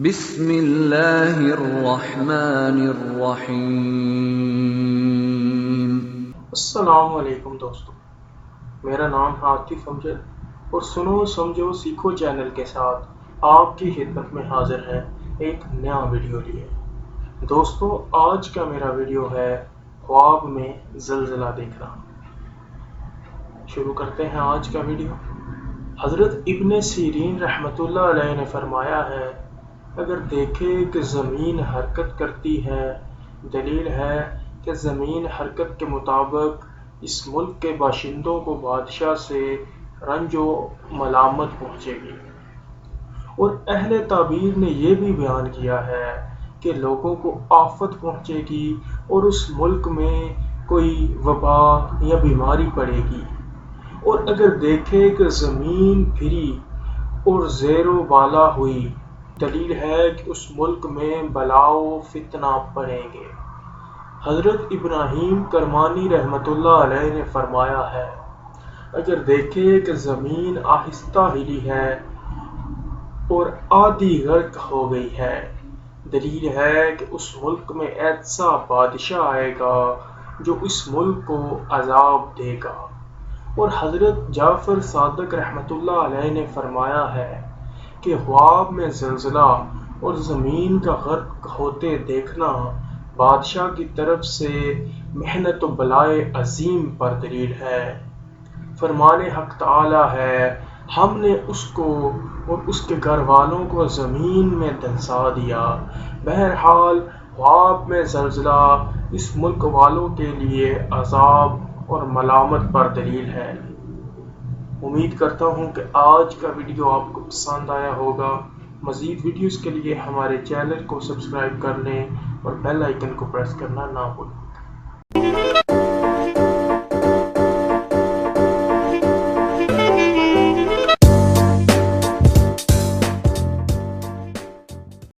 بسم اللہ الرحمن الرحیم۔ السلام علیکم دوستو، میرا نام عاطف امجد اور سنو سمجھو سیکھو چینل کے ساتھ آپ کی خدمت میں حاضر ہے ایک نیا ویڈیو لیے۔ دوستو، آج کا میرا ویڈیو ہے خواب میں زلزلہ دیکھنا۔ شروع کرتے ہیں آج کا ویڈیو۔ حضرت ابن سیرین رحمۃ اللہ علیہ نے فرمایا ہے، اگر دیکھے کہ زمین حرکت کرتی ہے، دلیل ہے کہ زمین حرکت کے مطابق اس ملک کے باشندوں کو بادشاہ سے رنج و ملامت پہنچے گی۔ اور اہل تعبیر نے یہ بھی بیان کیا ہے کہ لوگوں کو آفت پہنچے گی اور اس ملک میں کوئی وبا یا بیماری پڑے گی۔ اور اگر دیکھے کہ زمین پھری اور زیر و بالا ہوئی، دلیل ہے کہ اس ملک میں بلا و فتنہ پڑیں گے۔ حضرت ابراہیم کرمانی رحمۃ اللہ علیہ نے فرمایا ہے، اگر دیکھے کہ زمین آہستہ ہلی ہے اور آدھی غرق ہو گئی ہے، دلیل ہے کہ اس ملک میں ایسا بادشاہ آئے گا جو اس ملک کو عذاب دے گا۔ اور حضرت جعفر صادق رحمۃ اللہ علیہ نے فرمایا ہے کہ خواب میں زلزلہ اور زمین کا غرق ہوتے دیکھنا بادشاہ کی طرف سے محنت و بلائے عظیم پر دلیل ہے۔ فرمان حق تعالی ہے، ہم نے اس کو اور اس کے گھر والوں کو زمین میں دھنسا دیا۔ بہرحال خواب میں زلزلہ اس ملک والوں کے لیے عذاب اور ملامت پر دلیل ہے۔ امید کرتا ہوں کہ آج کا ویڈیو آپ کو پسند آیا ہوگا۔ مزید ویڈیوز کے لیے ہمارے چینل کو سبسکرائب کر لیں اور بیل آئیکن کو پریس کرنا نہ بھولیں۔